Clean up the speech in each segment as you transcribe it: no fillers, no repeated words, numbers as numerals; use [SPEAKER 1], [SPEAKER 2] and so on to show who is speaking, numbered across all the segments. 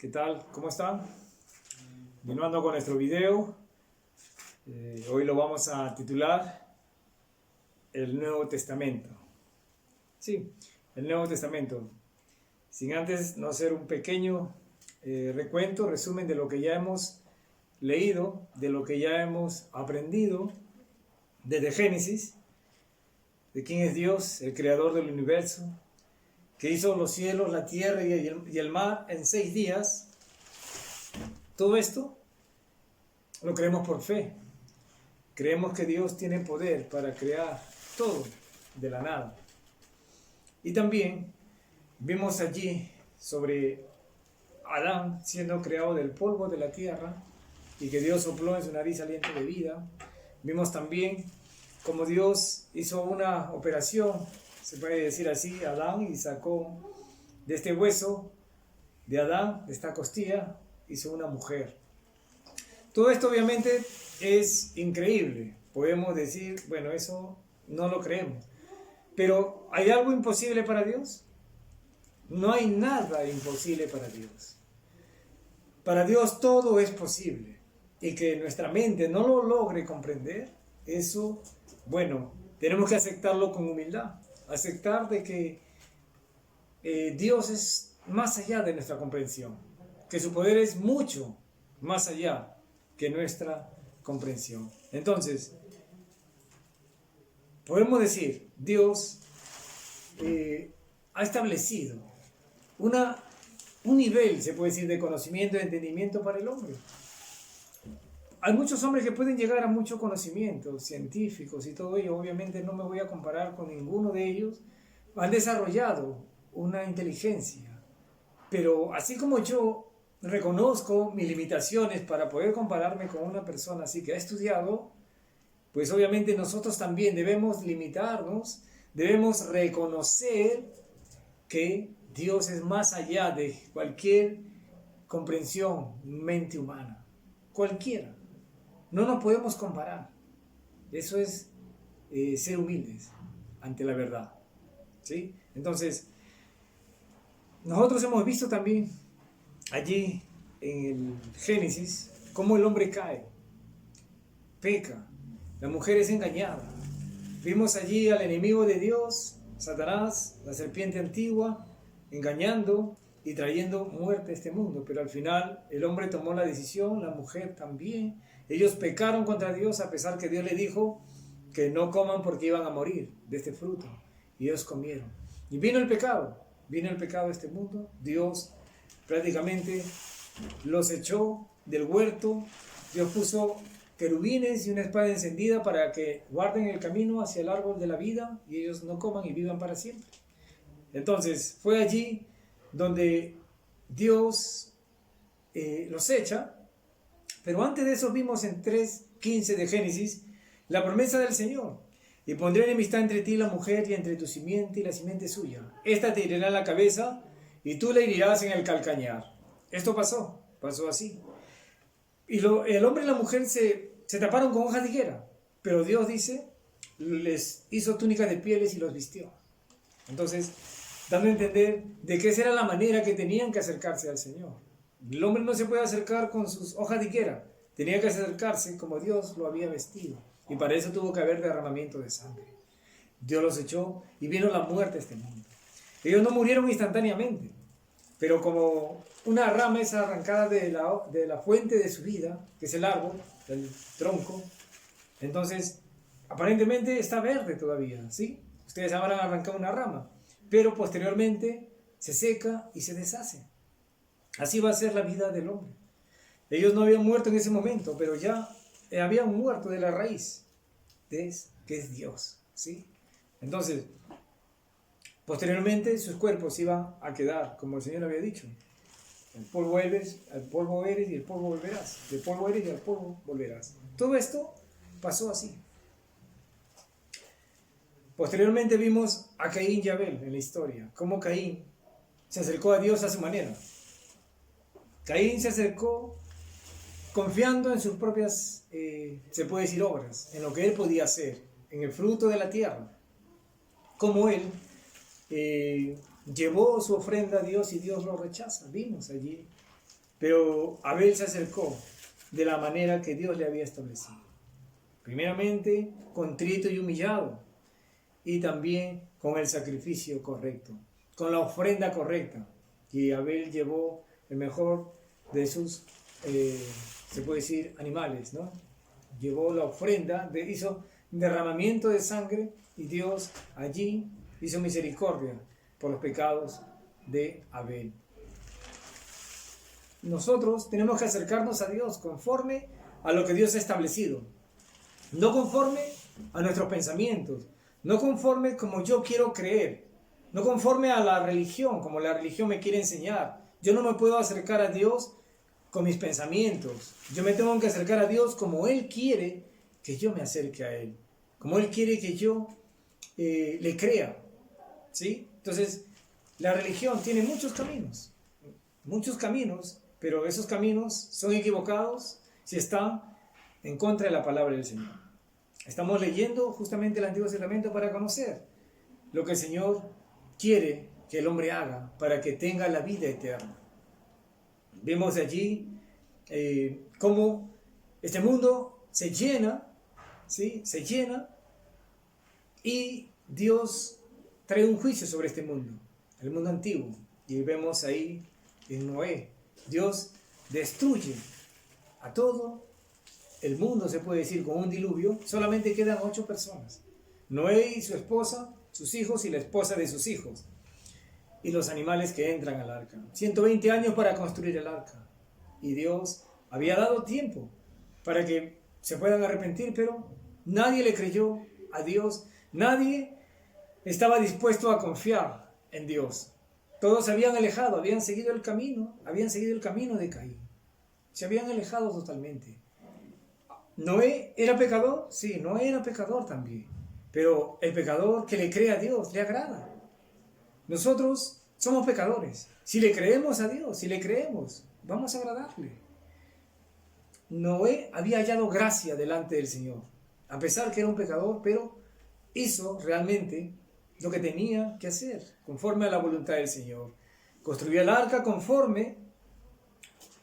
[SPEAKER 1] ¿Qué tal? ¿Cómo están? Continuando con nuestro video, hoy lo vamos a titular El Nuevo Testamento. Sí, el Nuevo Testamento. Sin antes no hacer un pequeño resumen de lo que ya hemos leído, de lo que ya hemos aprendido desde Génesis, de quién es Dios, el creador del universo, que hizo los cielos, la tierra y el mar en 6 días. Todo esto lo creemos por fe. Creemos que Dios tiene poder para crear todo de la nada. Y también vimos allí sobre Adán siendo creado del polvo de la tierra y que Dios sopló en su nariz aliento de vida. Vimos también cómo Dios hizo una operación, se puede decir así, Adán, y sacó de este hueso de Adán, de esta costilla, hizo una mujer. Todo esto obviamente es increíble. Podemos decir, bueno, eso no lo creemos. Pero ¿hay algo imposible para Dios? No hay nada imposible para Dios. Para Dios todo es posible. Y que nuestra mente no lo logre comprender, eso, bueno, tenemos que aceptarlo con humildad. Aceptar de que Dios es más allá de nuestra comprensión. Que su poder es mucho más allá que nuestra comprensión. Entonces, podemos decir, Dios ha establecido un nivel, se puede decir, de conocimiento y entendimiento para el hombre. Hay muchos hombres que pueden llegar a mucho conocimiento, científicos y todo ello. Obviamente no me voy a comparar con ninguno de ellos. Han desarrollado una inteligencia. Pero así como yo reconozco mis limitaciones para poder compararme con una persona así que ha estudiado, pues obviamente nosotros también debemos limitarnos, debemos reconocer que Dios es más allá de cualquier comprensión mente humana, cualquiera. No nos podemos comparar. Eso es ser humildes ante la verdad, ¿sí? Entonces, nosotros hemos visto también allí en el Génesis cómo el hombre cae, peca, la mujer es engañada. Vimos allí al enemigo de Dios, Satanás, la serpiente antigua, engañando y trayendo muerte a este mundo. Pero al final el hombre tomó la decisión, la mujer también. Ellos pecaron contra Dios a pesar que Dios le dijo que no coman porque iban a morir de este fruto. Y ellos comieron. Y vino el pecado a este mundo. Dios prácticamente los echó del huerto. Dios puso querubines y una espada encendida para que guarden el camino hacia el árbol de la vida y ellos no coman y vivan para siempre. Entonces fue allí donde Dios los echa. Pero antes de eso vimos en 3:15 de Génesis la promesa del Señor. Y pondré enemistad entre ti y la mujer y entre tu simiente y la simiente suya. Esta te herirá en la cabeza y tú le herirás en el calcañar. Esto pasó así. Y el hombre y la mujer se taparon con hojas de higuera. Pero Dios dice, les hizo túnicas de pieles y los vistió. Entonces, dando a entender de que esa era la manera que tenían que acercarse al Señor. El hombre no se puede acercar con sus hojas de higuera. Tenía que acercarse como Dios lo había vestido. Y para eso tuvo que haber derramamiento de sangre. Dios los echó y vino la muerte a este mundo. Ellos no murieron instantáneamente. Pero como una rama es arrancada de la fuente de su vida, que es el árbol, el tronco, entonces aparentemente está verde todavía, ¿sí? Ustedes habrán arrancado una rama, pero posteriormente se seca y se deshace. Así va a ser la vida del hombre. Ellos no habían muerto en ese momento, pero ya habían muerto de la raíz, que es Dios, ¿sí? Entonces, posteriormente sus cuerpos iban a quedar, como el Señor había dicho. El polvo eres, al polvo eres y el polvo volverás. Del polvo eres y al polvo volverás. Todo esto pasó así. Posteriormente vimos a Caín y Abel en la historia. Cómo Caín se acercó a Dios a su manera. Caín se acercó confiando en sus propias, se puede decir, obras, en lo que él podía hacer, en el fruto de la tierra. Como él llevó su ofrenda a Dios y Dios lo rechaza. Vimos allí Pero Abel se acercó de la manera que Dios le había establecido. Primeramente, contrito y humillado, y también con el sacrificio correcto, con la ofrenda correcta. Y Abel llevó el mejor de sus, se puede decir, animales, ¿no? Llevó la ofrenda, hizo derramamiento de sangre, y Dios allí hizo misericordia por los pecados de Abel. Nosotros tenemos que acercarnos a Dios conforme a lo que Dios ha establecido, no conforme a nuestros pensamientos, no conforme como yo quiero creer, no conforme a la religión, como la religión me quiere enseñar. Yo no me puedo acercar a Dios con mis pensamientos. Yo me tengo que acercar a Dios como Él quiere que yo me acerque a Él, como Él quiere que yo le crea, ¿sí? Entonces, la religión tiene muchos caminos, pero esos caminos son equivocados si están en contra de la palabra del Señor. Estamos leyendo justamente el Antiguo Testamento para conocer lo que el Señor quiere que el hombre haga para que tenga la vida eterna. Vemos allí cómo este mundo se llena, ¿sí? Se llena, y Dios trae un juicio sobre este mundo, el mundo antiguo. Y vemos ahí en Noé, Dios destruye a todo el mundo, se puede decir, con un diluvio. Solamente quedan 8 personas: Noé y su esposa, sus hijos y la esposa de sus hijos, y los animales que entran al arca. 120 años para construir el arca, y Dios había dado tiempo para que se puedan arrepentir, pero nadie le creyó a Dios, nadie estaba dispuesto a confiar en Dios. Todos se habían alejado, habían seguido el camino de Caín, se habían alejado totalmente. ¿Noé era pecador? Sí, Noé era pecador también, pero el pecador que le cree a Dios le agrada. Nosotros somos pecadores. Si le creemos a Dios, vamos a agradarle. Noé había hallado gracia delante del Señor, a pesar que era un pecador, pero hizo realmente lo que tenía que hacer, conforme a la voluntad del Señor. Construyó el arca conforme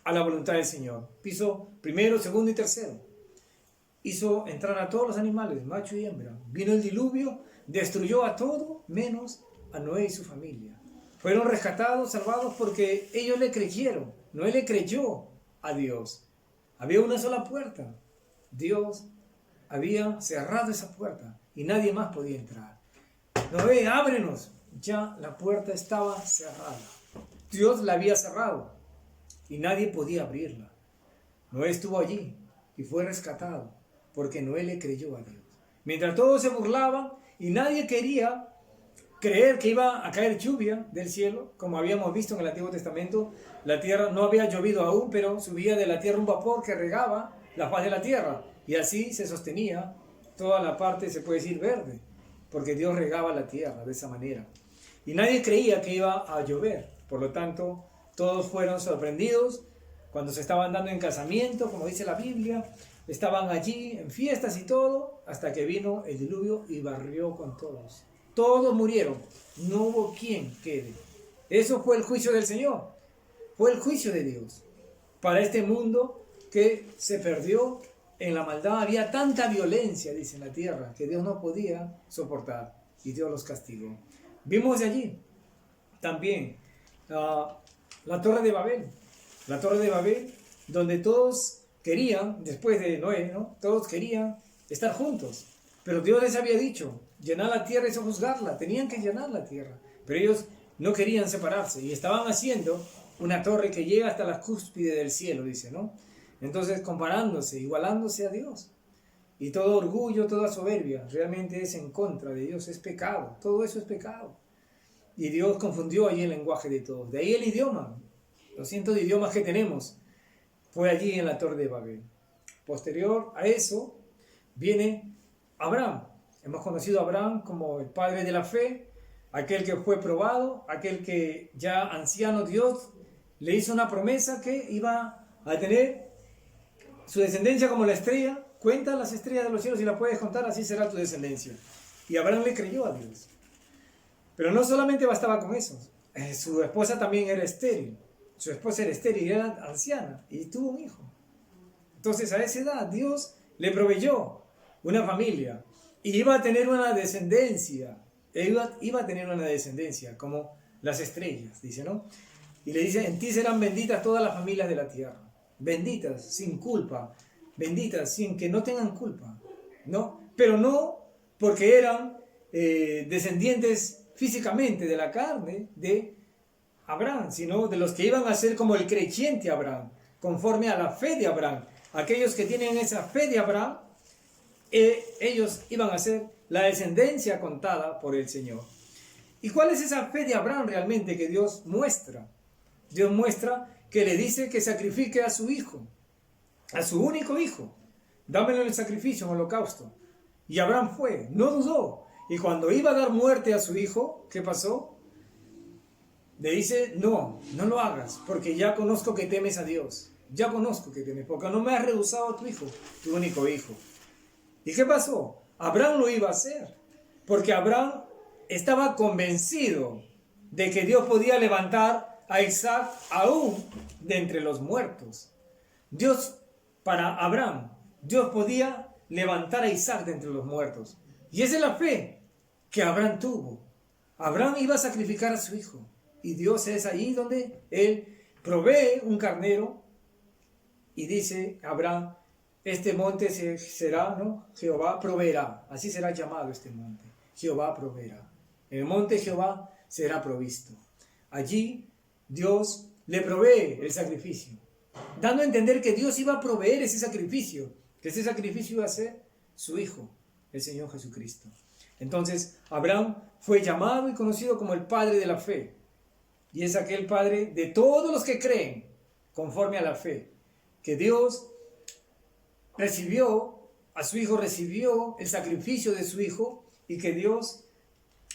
[SPEAKER 1] a la voluntad del Señor. Piso primero, segundo y tercero. Hizo entrar a todos los animales, macho y hembra. Vino el diluvio, destruyó a todo menos a Noé y su familia. Fueron rescatados, salvados, porque ellos le creyeron. Noé le creyó a Dios. Había una sola puerta. Dios había cerrado esa puerta y nadie más podía entrar. Noé, ábrenos. Ya la puerta estaba cerrada. Dios la había cerrado y nadie podía abrirla. Noé estuvo allí y fue rescatado porque Noé le creyó a Dios. Mientras todos se burlaban y nadie quería creer que iba a caer lluvia del cielo, como habíamos visto en el Antiguo Testamento, la tierra no había llovido aún, pero subía de la tierra un vapor que regaba la faz de la tierra, y así se sostenía toda la parte, se puede decir, verde, porque Dios regaba la tierra de esa manera. Y nadie creía que iba a llover, por lo tanto, todos fueron sorprendidos cuando se estaban dando en casamiento, como dice la Biblia, estaban allí en fiestas y todo, hasta que vino el diluvio y barrió con todos. Todos murieron, no hubo quien quede. Eso fue el juicio del Señor, fue el juicio de Dios para este mundo que se perdió en la maldad. Había tanta violencia, dice, en la tierra, que Dios no podía soportar y Dios los castigó. Vimos allí también la Torre de Babel, donde todos querían, después de Noé, ¿no? Todos querían estar juntos, pero Dios les había dicho: llenar la tierra y sojuzgarla. Tenían que llenar la tierra, pero ellos no querían separarse y estaban haciendo una torre que llega hasta la cúspide del cielo, dice, ¿no? Entonces, comparándose, igualándose a Dios. Y todo orgullo, toda soberbia realmente es en contra de Dios, es pecado, todo eso es pecado. Y Dios confundió allí el lenguaje de todos. De ahí el idioma, los cientos de idiomas que tenemos, fue allí en la Torre de Babel. Posterior a eso viene Abraham. Hemos conocido a Abraham como el padre de la fe, aquel que fue probado, aquel que ya anciano Dios le hizo una promesa que iba a tener su descendencia como la estrella. Cuenta las estrellas de los cielos y la puedes contar, así será tu descendencia. Y Abraham le creyó a Dios. Pero no solamente bastaba con eso, su esposa también era estéril. Su esposa era estéril, era anciana y tuvo un hijo. Entonces a esa edad Dios le proveyó una familia y iba a tener una descendencia. Iba a tener una descendencia como las estrellas, dice, ¿no? Y le dice, en ti serán benditas todas las familias de la tierra. Benditas, sin culpa. Benditas, sin que no tengan culpa, ¿no? Pero no porque eran descendientes físicamente de la carne de Abraham, sino de los que iban a ser como el creyente Abraham, conforme a la fe de Abraham. Aquellos que tienen esa fe de Abraham, ellos iban a ser la descendencia contada por el Señor. ¿Y cuál es esa fe de Abraham realmente que Dios muestra? Dios muestra que le dice que sacrifique a su hijo, a su único hijo. Dámelo en el sacrificio, en holocausto. Y Abraham fue, no dudó. Y cuando iba a dar muerte a su hijo, ¿qué pasó? Le dice, no lo hagas, porque ya conozco que temes a Dios. Ya conozco que temes, porque no me has rehusado a tu hijo, tu único hijo. ¿Y qué pasó? Abraham lo iba a hacer, porque Abraham estaba convencido de que Dios podía levantar a Isaac aún de entre los muertos. Para Abraham, Dios podía levantar a Isaac de entre los muertos. Y esa es la fe que Abraham tuvo. Abraham iba a sacrificar a su hijo. Y Dios es ahí donde Él provee un carnero y dice a Abraham, este monte será, ¿no? Jehová proveerá. Así será llamado este monte. Jehová proveerá. En el monte Jehová será provisto. Allí Dios le provee el sacrificio, dando a entender que Dios iba a proveer ese sacrificio, que ese sacrificio iba a ser su Hijo, el Señor Jesucristo. Entonces, Abraham fue llamado y conocido como el padre de la fe, y es aquel padre de todos los que creen conforme a la fe, que Dios recibió a su Hijo, recibió el sacrificio de su Hijo, y que Dios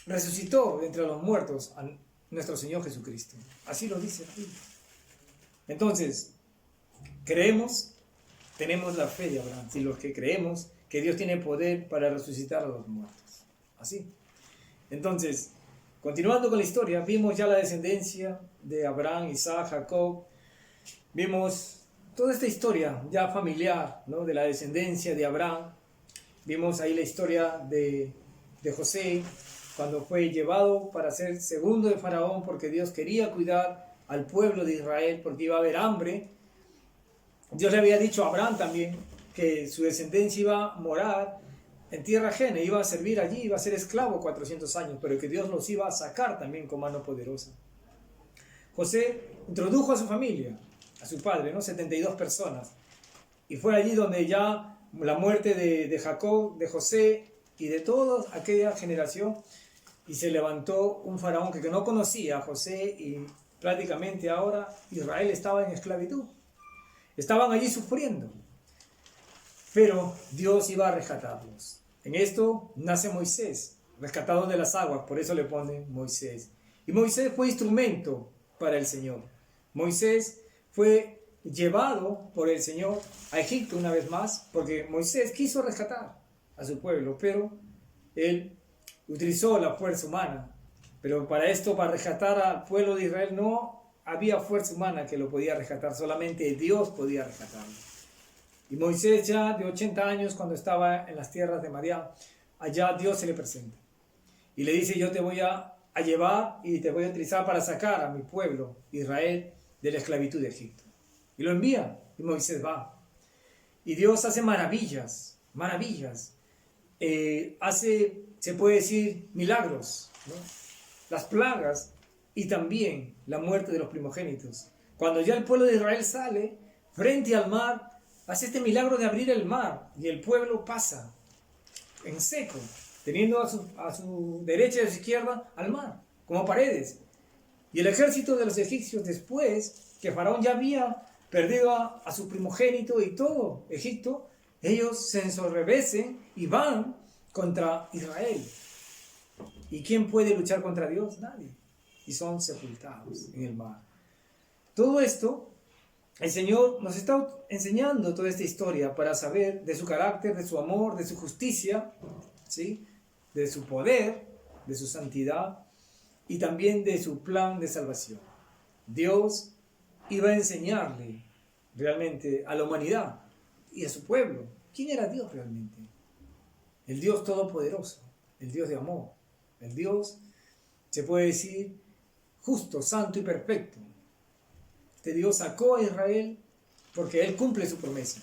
[SPEAKER 1] resucitó de entre los muertos a nuestro Señor Jesucristo. Así lo dice aquí. Entonces, creemos, tenemos la fe de Abraham, si los que creemos que Dios tiene poder para resucitar a los muertos. Así. Entonces, continuando con la historia, vimos ya la descendencia de Abraham, Isaac, Jacob. Vimos toda esta historia ya familiar, ¿no? De la descendencia de Abraham. Vimos ahí la historia de José, cuando fue llevado para ser segundo de Faraón, porque Dios quería cuidar al pueblo de Israel, porque iba a haber hambre. Dios le había dicho a Abraham también que su descendencia iba a morar en tierra ajena, iba a servir allí, iba a ser esclavo 400 años, pero que Dios los iba a sacar también con mano poderosa. José introdujo a su familia, a su padre, ¿no? 72 personas, y fue allí donde ya la muerte de Jacob, de José y de toda aquella generación, y se levantó un faraón que no conocía a José, y prácticamente ahora Israel estaba en esclavitud. Estaban allí sufriendo, pero Dios iba a rescatarlos. En esto nace Moisés, rescatado de las aguas, por eso le ponen Moisés. Y Moisés fue instrumento para el Señor. Moisés fue llevado por el Señor a Egipto una vez más, porque Moisés quiso rescatar a su pueblo, pero él utilizó la fuerza humana. Pero para esto, para rescatar al pueblo de Israel, no había fuerza humana que lo podía rescatar, solamente Dios podía rescatarlo. Y Moisés, ya de 80 años, cuando estaba en las tierras de Madián, allá Dios se le presenta y le dice: yo te voy a llevar y te voy a utilizar para sacar a mi pueblo Israel de la esclavitud de Egipto. Y lo envía, y Moisés va. Y Dios hace maravillas, hace, se puede decir, milagros, ¿no? Las plagas y también la muerte de los primogénitos. Cuando ya el pueblo de Israel sale frente al mar, hace este milagro de abrir el mar y el pueblo pasa en seco, teniendo a su derecha y a su izquierda al mar, como paredes. Y el ejército de los egipcios, después que Faraón ya había perdido a su primogénito y todo Egipto, ellos se ensoberbecen y van contra Israel. ¿Y quién puede luchar contra Dios? Nadie. Y son sepultados en el mar. Todo esto, el Señor nos está enseñando toda esta historia para saber de su carácter, de su amor, de su justicia, ¿sí? De su poder, de su santidad y también de su plan de salvación. Dios iba a enseñarle realmente a la humanidad y a su pueblo quién era Dios realmente. El Dios todopoderoso, el Dios de amor, el Dios, se puede decir, justo, santo y perfecto. Este Dios sacó a Israel porque Él cumple su promesa.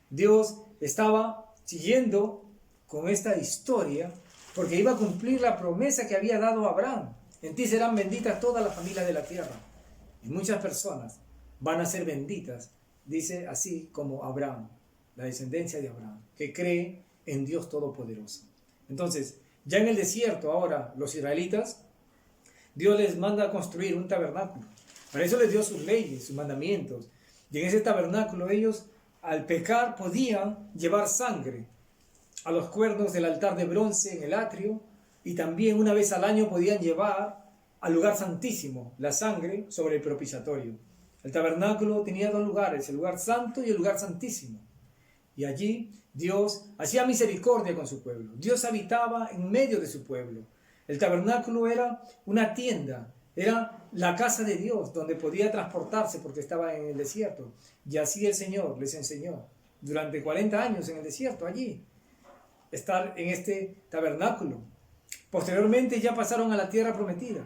[SPEAKER 1] Dios estaba siguiendo con esta historia porque iba a cumplir la promesa que había dado a Abraham. En ti serán benditas todas las familias de la tierra. Y muchas personas van a ser benditas, dice así como Abraham, la descendencia de Abraham, que cree en Dios Todopoderoso. Entonces, ya en el desierto ahora los israelitas, Dios les manda a construir un tabernáculo. Para eso les dio sus leyes, sus mandamientos. Y en ese tabernáculo ellos, al pecar, podían llevar sangre a los cuernos del altar de bronce en el atrio, y también una vez al año podían llevar al lugar santísimo la sangre sobre el propiciatorio. El tabernáculo tenía dos lugares, el lugar santo y el lugar santísimo. Y allí Dios hacía misericordia con su pueblo. Dios habitaba en medio de su pueblo. El tabernáculo era una tienda, era la casa de Dios donde podía transportarse porque estaba en el desierto. Y así el Señor les enseñó durante 40 años en el desierto allí, estar en este tabernáculo. Posteriormente ya pasaron a la tierra prometida,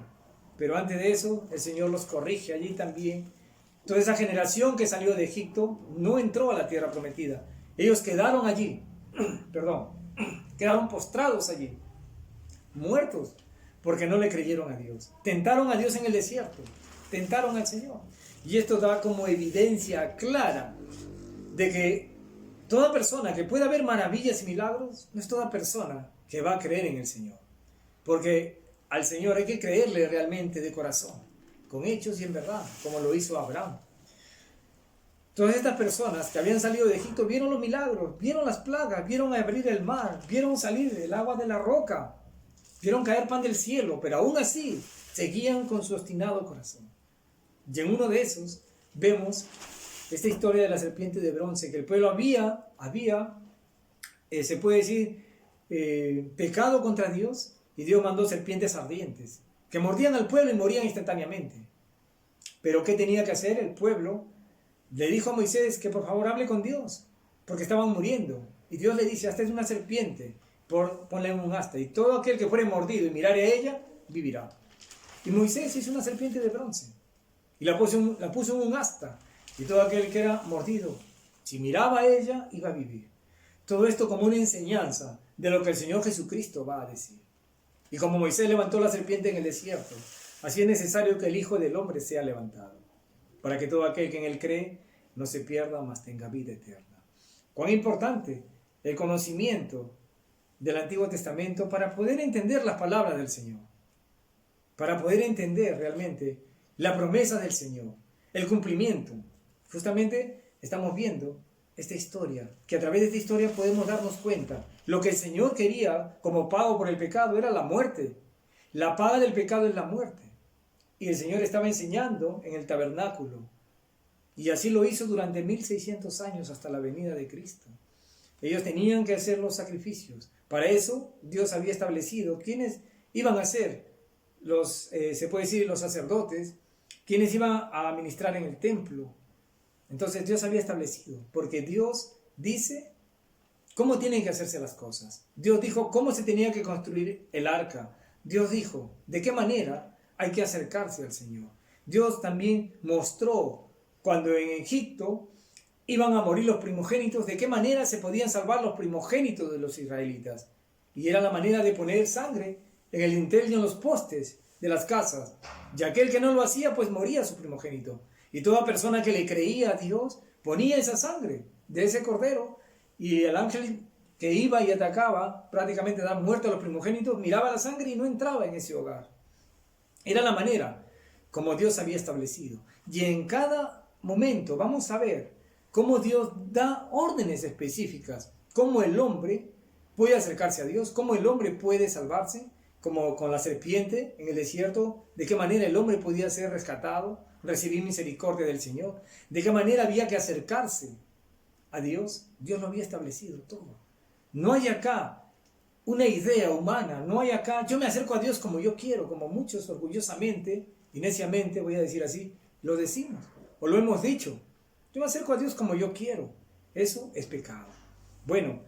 [SPEAKER 1] pero antes de eso el Señor los corrige allí también. Toda esa generación que salió de Egipto no entró a la tierra prometida. Ellos quedaron allí, quedaron postrados allí, muertos, porque no le creyeron a Dios. Tentaron a Dios en el desierto, tentaron al Señor. Y esto da como evidencia clara de que toda persona que pueda ver maravillas y milagros, no es toda persona que va a creer en el Señor. Porque al Señor hay que creerle realmente de corazón, con hechos y en verdad, como lo hizo Abraham. Todas estas personas que habían salido de Egipto vieron los milagros, vieron las plagas, vieron abrir el mar, vieron salir el agua de la roca, vieron caer pan del cielo, pero aún así seguían con su obstinado corazón. Y en uno de esos vemos esta historia de la serpiente de bronce, que el pueblo había se puede decir, pecado contra Dios, y Dios mandó serpientes ardientes, que mordían al pueblo y morían instantáneamente. Pero ¿qué tenía que hacer el pueblo? Le dijo a Moisés que por favor hable con Dios, porque estaban muriendo. Y Dios le dice, esta es una serpiente, ponla en un asta, y todo aquel que fuere mordido y mirare a ella, vivirá. Y Moisés hizo una serpiente de bronce, y la puso en un asta, y todo aquel que era mordido, si miraba a ella, iba a vivir. Todo esto como una enseñanza de lo que el Señor Jesucristo va a decir. Y como Moisés levantó la serpiente en el desierto, así es necesario que el Hijo del Hombre sea levantado, para que todo aquel que en él cree no se pierda, mas tenga vida eterna. Cuán importante el conocimiento del Antiguo Testamento para poder entender las palabras del Señor, para poder entender realmente la promesa del Señor, el cumplimiento. Justamente estamos viendo esta historia, que a través de esta historia podemos darnos cuenta. Lo que el Señor quería como pago por el pecado era la muerte. La paga del pecado es la muerte. Y el Señor estaba enseñando en el tabernáculo. Y así lo hizo durante 1600 años hasta la venida de Cristo. Ellos tenían que hacer los sacrificios. Para eso Dios había establecido quiénes iban a ser se puede decir, los sacerdotes, quienes iban a ministrar en el templo. Entonces Dios había establecido, porque Dios dice cómo tienen que hacerse las cosas. Dios dijo cómo se tenía que construir el arca. Dios dijo de qué manera hay que acercarse al Señor. Dios también mostró cuando en Egipto iban a morir los primogénitos, de qué manera se podían salvar los primogénitos de los israelitas. Y era la manera de poner sangre en el dintel y en los postes de las casas. Y aquel que no lo hacía, pues moría su primogénito. Y toda persona que le creía a Dios ponía esa sangre de ese cordero, y el ángel que iba y atacaba, prácticamente daba muerte a los primogénitos, miraba la sangre y no entraba en ese hogar. Era la manera como Dios había establecido. Y en cada momento vamos a ver cómo Dios da órdenes específicas, cómo el hombre puede acercarse a Dios, cómo el hombre puede salvarse, como con la serpiente en el desierto, de qué manera el hombre podía ser rescatado, recibir misericordia del Señor, de qué manera había que acercarse a Dios. Dios lo había establecido todo. No hay acá una idea humana, no hay acá, yo me acerco a Dios como yo quiero, como muchos orgullosamente y neciamente, voy a decir así, lo decimos o lo hemos dicho. Yo me acerco a Dios como yo quiero. Eso es pecado. Bueno,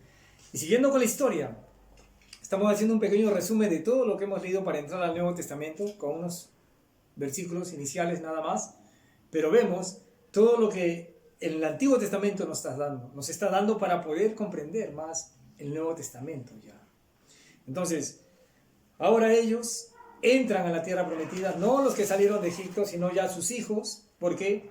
[SPEAKER 1] y siguiendo con la historia, estamos haciendo un pequeño resumen de todo lo que hemos leído para entrar al Nuevo Testamento, con unos versículos iniciales nada más, pero vemos todo lo que el Antiguo Testamento nos está dando para poder comprender más el Nuevo Testamento ya. Entonces, ahora ellos entran a la tierra prometida, no los que salieron de Egipto, sino ya sus hijos, porque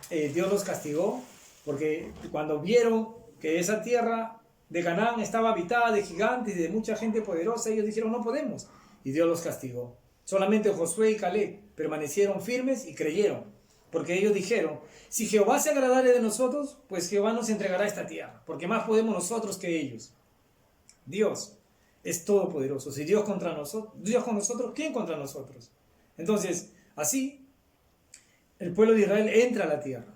[SPEAKER 1] Dios los castigó, porque cuando vieron que esa tierra de Canaán estaba habitada de gigantes y de mucha gente poderosa, ellos dijeron no podemos, y Dios los castigó. Solamente Josué y Caleb permanecieron firmes y creyeron, porque ellos dijeron, si Jehová se agradare de nosotros, pues Jehová nos entregará esta tierra, porque más podemos nosotros que ellos. Dios es todopoderoso. Si Dios con nosotros, ¿quién contra nosotros? Entonces, así, el pueblo de Israel entra a la tierra.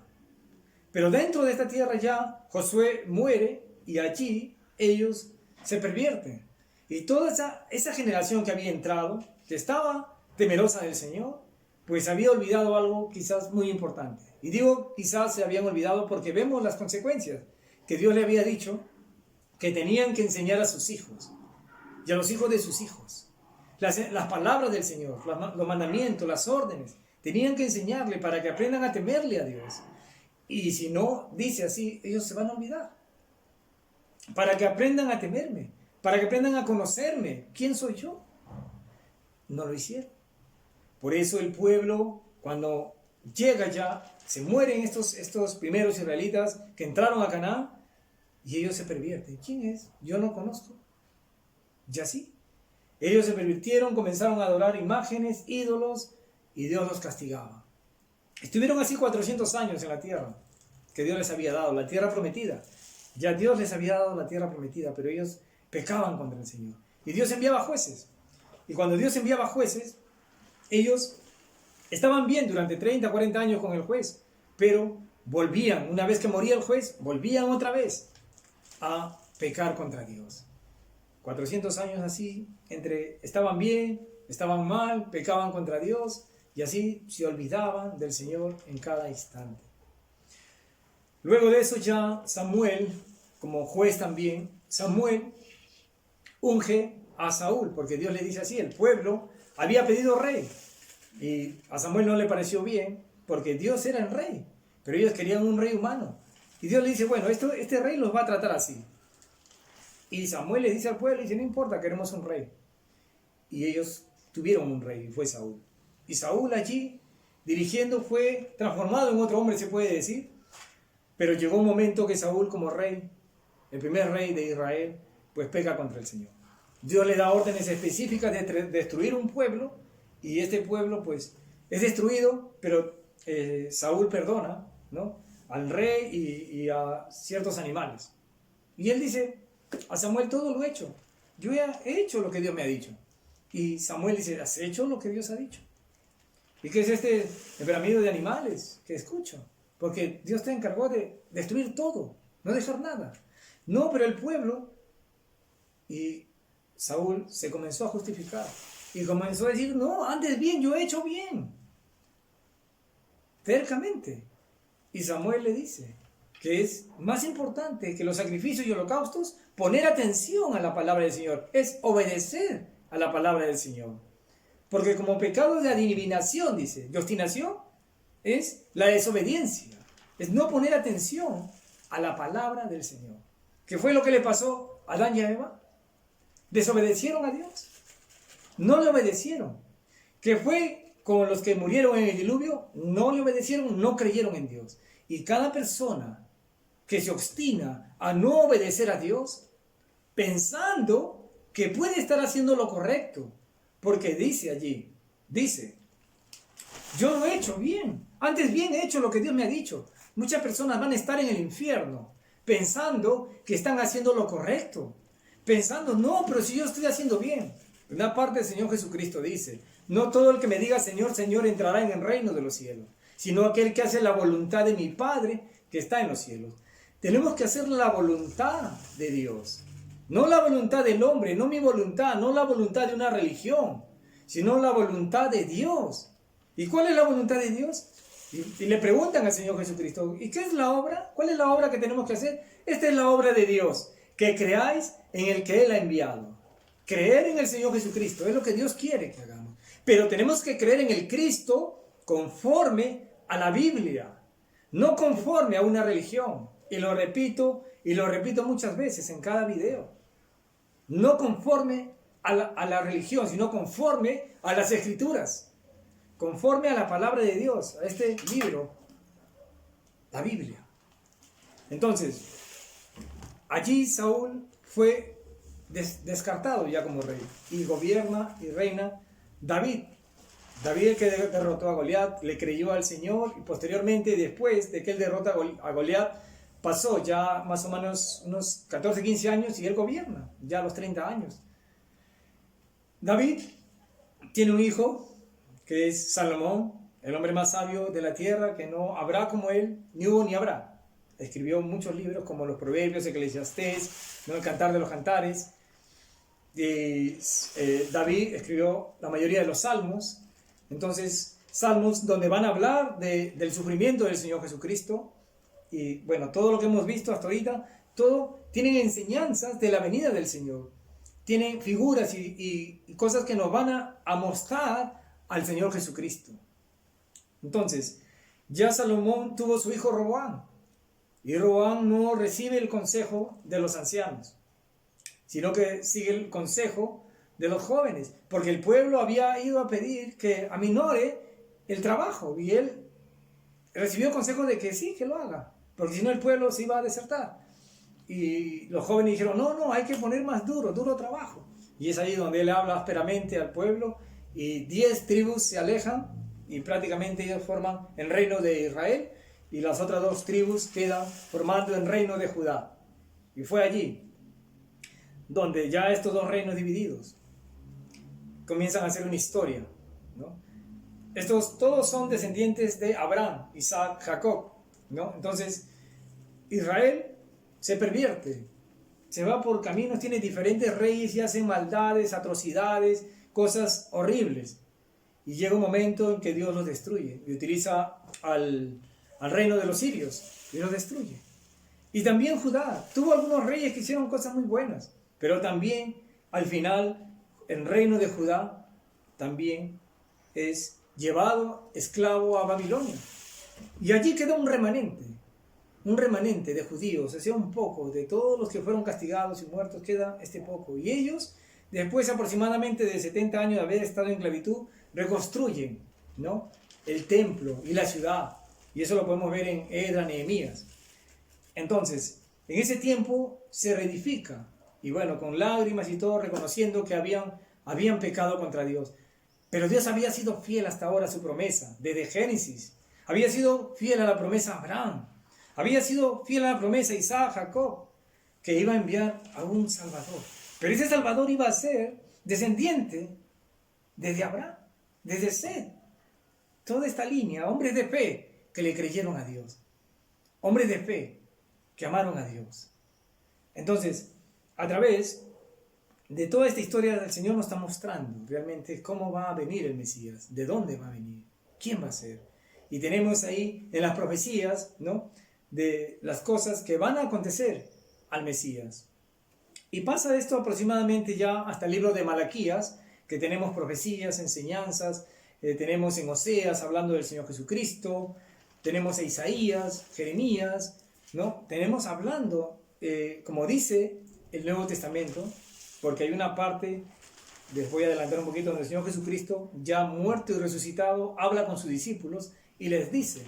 [SPEAKER 1] Pero dentro de esta tierra ya Josué muere y allí ellos se pervierten. Y toda esa generación que había entrado, que estaba temerosa del Señor, pues había olvidado algo quizás muy importante. Y digo quizás se habían olvidado porque vemos las consecuencias que Dios le había dicho que tenían que enseñar a sus hijos y a los hijos de sus hijos. Las palabras del Señor, los mandamientos, las órdenes, tenían que enseñarle para que aprendan a temerle a Dios. Y si no dice así, ellos se van a olvidar. Para que aprendan a temerme, para que aprendan a conocerme. ¿Quién soy yo? No lo hicieron. Por eso el pueblo, cuando llega ya, se mueren estos primeros israelitas que entraron a Canaán y ellos se pervierten. ¿Quién es? Yo no conozco. Ya sí. Ellos se pervirtieron, comenzaron a adorar imágenes, ídolos, y Dios los castigaba. Estuvieron así 400 años en la tierra que Dios les había dado, la tierra prometida. Ya Dios les había dado la tierra prometida, pero ellos pecaban contra el Señor. Y Dios enviaba jueces. Y cuando Dios enviaba jueces, ellos estaban bien durante 30, 40 años con el juez, pero volvían, una vez que moría el juez, volvían otra vez a pecar contra Dios. 400 años así, estaban bien, estaban mal, pecaban contra Dios, y así se olvidaban del Señor en cada instante. Luego de eso ya Samuel, como juez también, Samuel unge a Saúl, porque Dios le dice así, el pueblo había pedido rey, y a Samuel no le pareció bien, porque Dios era el rey, pero ellos querían un rey humano. Y Dios le dice, bueno, este rey los va a tratar así. Y Samuel le dice al pueblo, dice, no importa, queremos un rey. Y ellos tuvieron un rey, y fue Saúl. Y Saúl allí, dirigiendo, fue transformado en otro hombre, se puede decir. Pero llegó un momento que Saúl, como rey, el primer rey de Israel, pues peca contra el Señor. Dios le da órdenes específicas de destruir un pueblo, y este pueblo, pues, es destruido, pero Saúl perdona, ¿no?, al rey y a ciertos animales. Y él dice a Samuel, todo lo he hecho. Yo he hecho lo que Dios me ha dicho. Y Samuel dice, ¿has hecho lo que Dios ha dicho? ¿Y qué es este temperamento de animales que escucho? Porque Dios te encargó de destruir todo, no dejar nada. No, pero el pueblo, y Saúl se comenzó a justificar y comenzó a decir, no, antes bien, yo he hecho bien. Tercamente. Y Samuel le dice que es más importante que los sacrificios y holocaustos poner atención a la palabra del Señor, es obedecer a la palabra del Señor. Porque como pecado de adivinación, dice, y obstinación, es la desobediencia, es no poner atención a la palabra del Señor. ¿Qué fue lo que le pasó a Adán y a Eva? Desobedecieron a Dios, no le obedecieron. ¿Qué fue con los que murieron en el diluvio? No le obedecieron, no creyeron en Dios. Y cada persona que se obstina a no obedecer a Dios, pensando que puede estar haciendo lo correcto, porque dice allí, yo lo he hecho bien, antes bien he hecho lo que Dios me ha dicho. Muchas personas van a estar en el infierno pensando que están haciendo lo correcto, pensando, no, pero si yo estoy haciendo bien. Una parte del Señor Jesucristo dice, no todo el que me diga Señor, Señor entrará en el reino de los cielos, sino aquel que hace la voluntad de mi Padre que está en los cielos. Tenemos que hacer la voluntad de Dios, no la voluntad del hombre, no mi voluntad, no la voluntad de una religión, sino la voluntad de Dios. ¿Y cuál es la voluntad de Dios? Y le preguntan al Señor Jesucristo, ¿y qué es la obra? ¿Cuál es la obra que tenemos que hacer? Esta es la obra de Dios, que creáis en el que Él ha enviado. Creer en el Señor Jesucristo es lo que Dios quiere que hagamos. Pero tenemos que creer en el Cristo conforme a la Biblia, no conforme a una religión. Y lo repito muchas veces en cada video. No conforme a la religión, sino conforme a las Escrituras. Conforme a la palabra de Dios, a este libro, la Biblia. Entonces, allí Saúl fue descartado ya como rey. Y gobierna y reina David. David, el que derrotó a Goliat, le creyó al Señor y posteriormente, después de que él derrota a Goliat, pasó ya más o menos unos 14, 15 años y él gobierna, ya a los 30 años. David tiene un hijo que es Salomón, el hombre más sabio de la tierra, que no habrá como él, ni hubo ni habrá. Escribió muchos libros como los Proverbios, Eclesiastés, ¿no? El Cantar de los Cantares. David escribió la mayoría de los salmos. Entonces, salmos donde van a hablar del sufrimiento del Señor Jesucristo. Y bueno, todo lo que hemos visto hasta ahorita, todo tienen enseñanzas de la venida del Señor. Tienen figuras y cosas que nos van a mostrar al Señor Jesucristo. Entonces, ya Salomón tuvo su hijo Roboam. Y Roboam no recibe el consejo de los ancianos, sino que sigue el consejo de los jóvenes, porque el pueblo había ido a pedir que aminore el trabajo, y él recibió consejo de que sí, que lo haga, porque si no el pueblo se iba a desertar. Y los jóvenes dijeron, no, hay que poner más duro trabajo. Y es ahí donde él habla ásperamente al pueblo, y 10 tribus se alejan, y prácticamente ellos forman el reino de Israel, y las otras 2 tribus quedan formando el reino de Judá. Y fue allí donde ya estos 2 reinos divididos comienzan a hacer una historia, ¿no? Estos todos son descendientes de Abraham, Isaac, Jacob, ¿no? Entonces, Israel se pervierte, se va por caminos, tiene diferentes reyes y hacen maldades, atrocidades, cosas horribles. Y llega un momento en que Dios los destruye y utiliza al reino de los sirios y los destruye. Y también Judá tuvo algunos reyes que hicieron cosas muy buenas, pero también al final el reino de Judá también es llevado esclavo a Babilonia. Y allí quedó un remanente de judíos, o sea, un poco, de todos los que fueron castigados y muertos, queda este poco. Y ellos, después aproximadamente de 70 años de haber estado en esclavitud, reconstruyen, ¿no?, el templo y la ciudad. Y eso lo podemos ver en Esdras, Nehemías. Entonces, en ese tiempo se reedifica. Y bueno, con lágrimas y todo, reconociendo que habían pecado contra Dios. Pero Dios había sido fiel hasta ahora a su promesa, desde Génesis. Había sido fiel a la promesa a Abraham. Había sido fiel a la promesa a Isaac, Jacob, que iba a enviar a un Salvador. Pero ese Salvador iba a ser descendiente desde Abraham, desde Seth. Toda esta línea, hombres de fe que le creyeron a Dios. Hombres de fe que amaron a Dios. Entonces, a través de toda esta historia, el Señor nos está mostrando realmente cómo va a venir el Mesías, de dónde va a venir, quién va a ser. Y tenemos ahí en las profecías, ¿no?, de las cosas que van a acontecer al Mesías. Y pasa esto aproximadamente ya hasta el libro de Malaquías, que tenemos profecías, enseñanzas, tenemos en Oseas hablando del Señor Jesucristo, tenemos a Isaías, Jeremías, ¿no? Tenemos hablando, como dice el Nuevo Testamento, porque hay una parte, les voy a adelantar un poquito, donde el Señor Jesucristo, ya muerto y resucitado, habla con sus discípulos y les dice: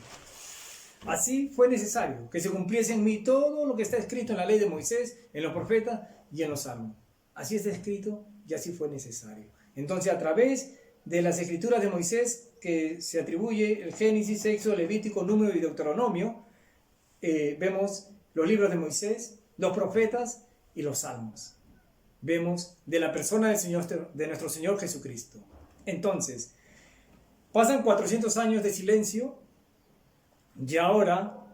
[SPEAKER 1] así fue necesario que se cumpliese en mí todo lo que está escrito en la ley de Moisés, en los profetas y en los salmos. Así está escrito y así fue necesario. Entonces, a través de las escrituras de Moisés, que se atribuye el Génesis, Éxodo, Levítico, Número y Deuteronomio, vemos los libros de Moisés, los profetas y los salmos. Vemos de la persona del Señor, de nuestro Señor Jesucristo. Entonces, pasan 400 años de silencio y ahora,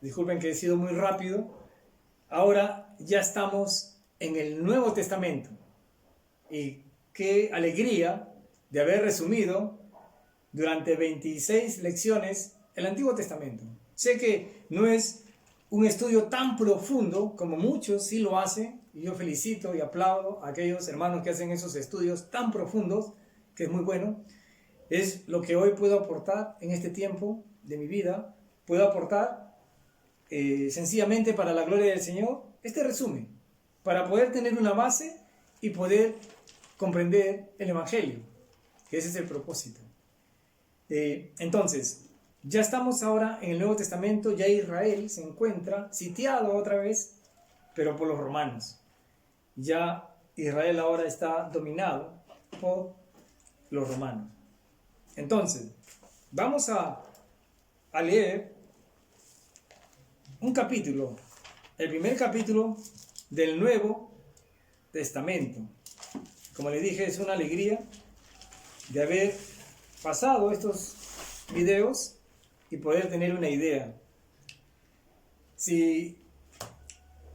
[SPEAKER 1] disculpen que he sido muy rápido, ahora ya estamos en el Nuevo Testamento. Y qué alegría de haber resumido durante 26 lecciones el Antiguo Testamento. Sé que no es un estudio tan profundo como muchos sí lo hacen, y yo felicito y aplaudo a aquellos hermanos que hacen esos estudios tan profundos, que es muy bueno. Es lo que hoy puedo aportar en este tiempo de mi vida. Puedo aportar sencillamente para la gloria del Señor este resumen, para poder tener una base y poder comprender el Evangelio, que ese es el propósito. Entonces, ya estamos ahora en el Nuevo Testamento, ya Israel se encuentra sitiado otra vez, pero por los romanos. Ya Israel ahora está dominado por los romanos. Entonces, vamos a leer un capítulo, el primer capítulo del Nuevo Testamento. Como les dije, es una alegría de haber pasado estos videos y poder tener una idea. Si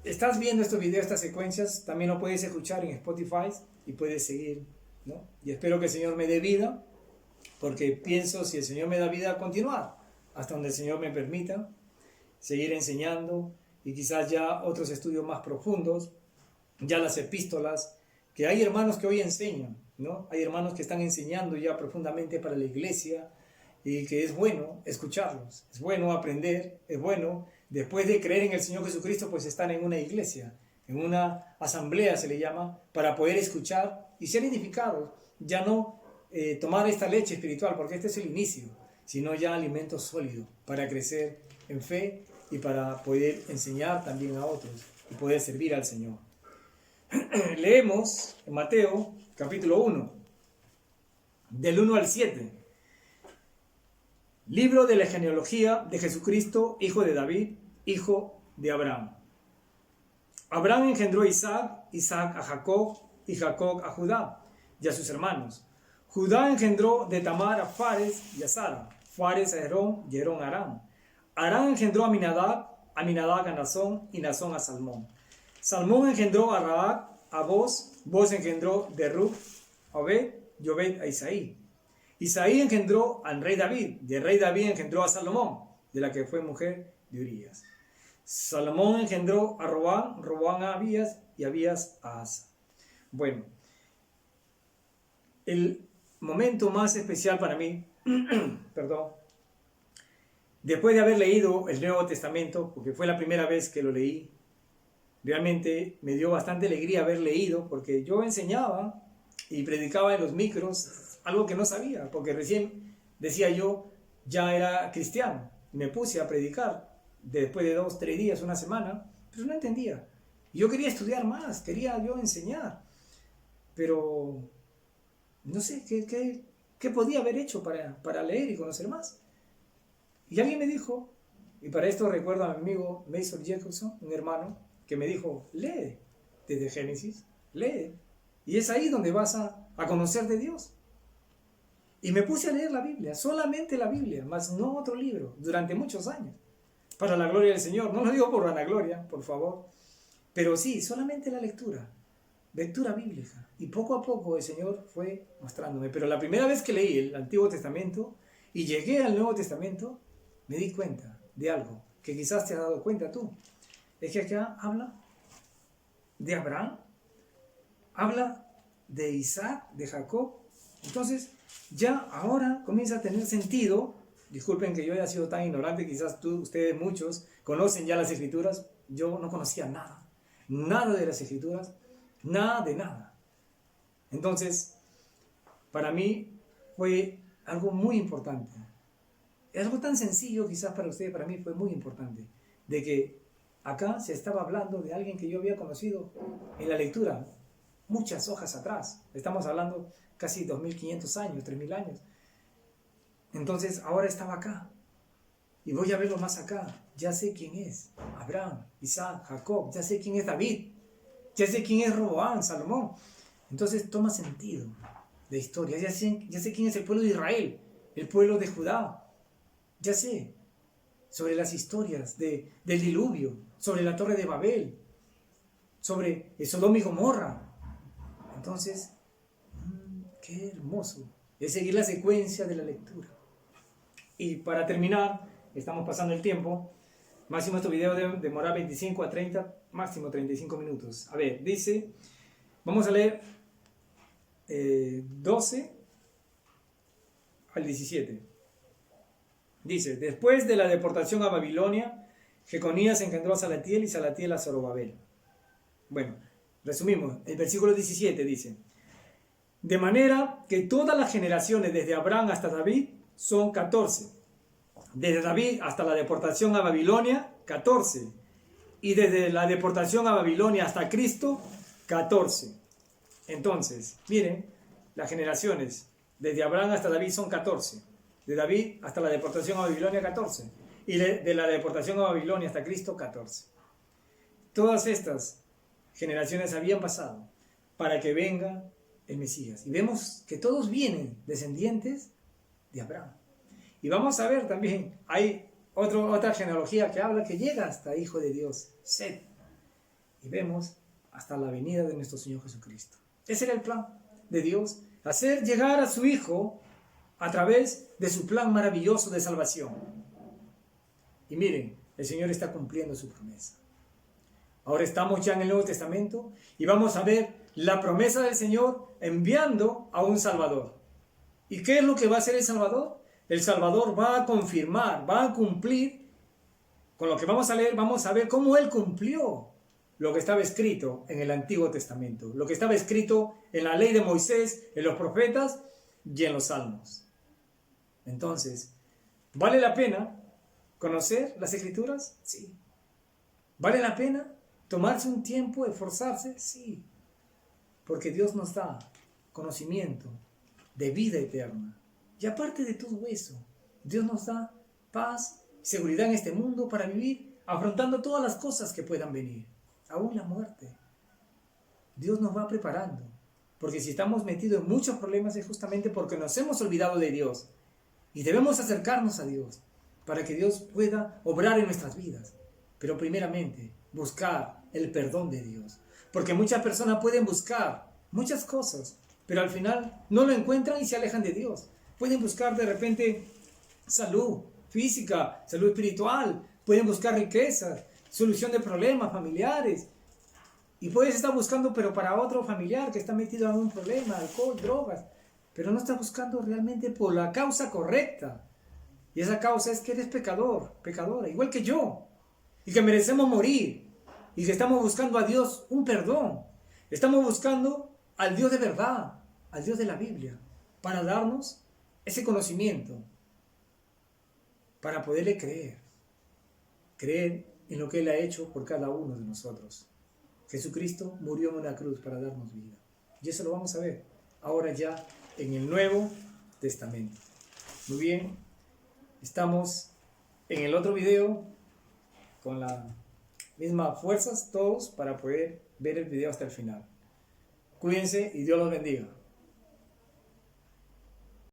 [SPEAKER 1] estás viendo estos videos, estas secuencias, también lo puedes escuchar en Spotify y puedes seguir, ¿no? Y espero que el Señor me dé vida, porque pienso, si el Señor me da vida, continuar hasta donde el Señor me permita, seguir enseñando, y quizás ya otros estudios más profundos, ya las epístolas, que hay hermanos que hoy enseñan, ¿no? Hay hermanos que están enseñando ya profundamente para la iglesia, y que es bueno escucharlos, es bueno aprender, es bueno, después de creer en el Señor Jesucristo, pues estar en una iglesia, en una asamblea se le llama, para poder escuchar y ser edificados, ya no tomar esta leche espiritual, porque este es el inicio, sino ya alimento sólido para crecer en fe y para poder enseñar también a otros y poder servir al Señor. Leemos en Mateo capítulo 1, del 1 al 7. Libro de la genealogía de Jesucristo, hijo de David, hijo de Abraham. Abraham engendró a Isaac, Isaac a Jacob, y Jacob a Judá y a sus hermanos. Judá engendró de Tamar a Fares y a Sara, Fares a Herón y Herón a Aram. Aram engendró a Aminadab a Nazón, y Nazón a Salmón. Salmón engendró a Rahab, a Boz, Boz engendró de Rub, a Obed, y Obed a Isaí. Isaí engendró al rey David, y el rey David engendró a Salomón, de la que fue mujer de Urías. Salomón engendró a Robán, Robán a Abías, y Abías a Asa. Bueno, el momento más especial para mí, perdón, después de haber leído el Nuevo Testamento, porque fue la primera vez que lo leí, realmente me dio bastante alegría haber leído, porque yo enseñaba y predicaba en los micros algo que no sabía, porque recién decía yo, ya era cristiano, y me puse a predicar después de 2, 3 días, una semana, pero no entendía. Y yo quería estudiar más, quería yo enseñar, pero no sé qué podía haber hecho para leer y conocer más. Y alguien me dijo, y para esto recuerdo a mi amigo Mason Jacobson, un hermano, que me dijo, lee desde Génesis, lee. Y es ahí donde vas a conocer de Dios. Y me puse a leer la Biblia, solamente la Biblia, más no otro libro, durante muchos años, para la gloria del Señor. No lo digo por vanagloria, por favor, pero sí, solamente la lectura bíblica. Y poco a poco el Señor fue mostrándome. Pero la primera vez que leí el Antiguo Testamento y llegué al Nuevo Testamento, me di cuenta de algo que quizás te has dado cuenta tú. Es que acá habla de Abraham, habla de Isaac, de Jacob. Entonces, ya ahora comienza a tener sentido. Disculpen que yo haya sido tan ignorante, quizás ustedes muchos conocen ya las Escrituras. Yo no conocía nada de las Escrituras, nada de nada. Entonces, para mí fue algo muy importante. Es algo tan sencillo, quizás para ustedes, para mí fue muy importante, de que acá se estaba hablando de alguien que yo había conocido en la lectura muchas hojas atrás. Estamos hablando casi 2500 años, 3000 años. Entonces ahora estaba acá y voy a verlo más acá. Ya sé quién es Abraham, Isaac, Jacob, ya sé quién es David, ya sé quién es Roboam, Salomón. Entonces toma sentido de historia. Ya sé quién es el pueblo de Israel, el pueblo de Judá. Ya sé sobre las historias del diluvio, sobre la torre de Babel, sobre Sodoma y Gomorra. Entonces, qué hermoso es seguir la secuencia de la lectura. Y para terminar, estamos pasando el tiempo. Máximo este video debe demorar 25 a 30, máximo 35 minutos. A ver, dice, vamos a leer 12 al 17. Dice, después de la deportación a Babilonia, Jeconías engendró a Salatiel y Salatiel a Zorobabel. Bueno, resumimos, el versículo 17 dice, de manera que todas las generaciones desde Abraham hasta David son 14. Desde David hasta la deportación a Babilonia, 14. Y desde la deportación a Babilonia hasta Cristo, 14. Entonces, miren, las generaciones desde Abraham hasta David son 14. De David hasta la deportación a Babilonia, 14. Y de la deportación a Babilonia hasta Cristo, 14. Todas estas generaciones habían pasado para que venga el Mesías. Y vemos que todos vienen descendientes de Abraham. Y vamos a ver también, hay otra genealogía que habla que llega hasta Hijo de Dios, Set. Y vemos hasta la venida de nuestro Señor Jesucristo. Ese era el plan de Dios, hacer llegar a su Hijo a través de su plan maravilloso de salvación. Y miren, el Señor está cumpliendo su promesa. Ahora estamos ya en el Nuevo Testamento y vamos a ver la promesa del Señor enviando a un Salvador. ¿Y qué es lo que va a hacer el Salvador? El Salvador va a confirmar, va a cumplir, con lo que vamos a leer, vamos a ver cómo Él cumplió lo que estaba escrito en el Antiguo Testamento, lo que estaba escrito en la ley de Moisés, en los profetas y en los salmos. Entonces, ¿vale la pena conocer las Escrituras? Sí. ¿Vale la pena tomarse un tiempo, esforzarse? Sí. Porque Dios nos da conocimiento de vida eterna. Y aparte de todo eso, Dios nos da paz y seguridad en este mundo para vivir afrontando todas las cosas que puedan venir, aún la muerte. Dios nos va preparando, porque si estamos metidos en muchos problemas es justamente porque nos hemos olvidado de Dios. Y debemos acercarnos a Dios para que Dios pueda obrar en nuestras vidas. Pero primeramente, buscar el perdón de Dios. Porque muchas personas pueden buscar muchas cosas, pero al final no lo encuentran y se alejan de Dios. Pueden buscar de repente salud física, salud espiritual, pueden buscar riqueza, solución de problemas familiares. Y puedes estar buscando, pero para otro familiar que está metido en un problema, alcohol, drogas, pero no estás buscando realmente por la causa correcta. Y esa causa es que eres pecador, pecadora, igual que yo, y que merecemos morir, y que estamos buscando a Dios un perdón. Estamos buscando al Dios de verdad, al Dios de la Biblia, para darnos ese conocimiento, para poderle creer en lo que Él ha hecho por cada uno de nosotros. Jesucristo murió en una cruz para darnos vida. Y eso lo vamos a ver ahora ya en el Nuevo Testamento. Muy bien, estamos en el otro video con las mismas fuerzas todos para poder ver el video hasta el final. Cuídense y Dios los bendiga.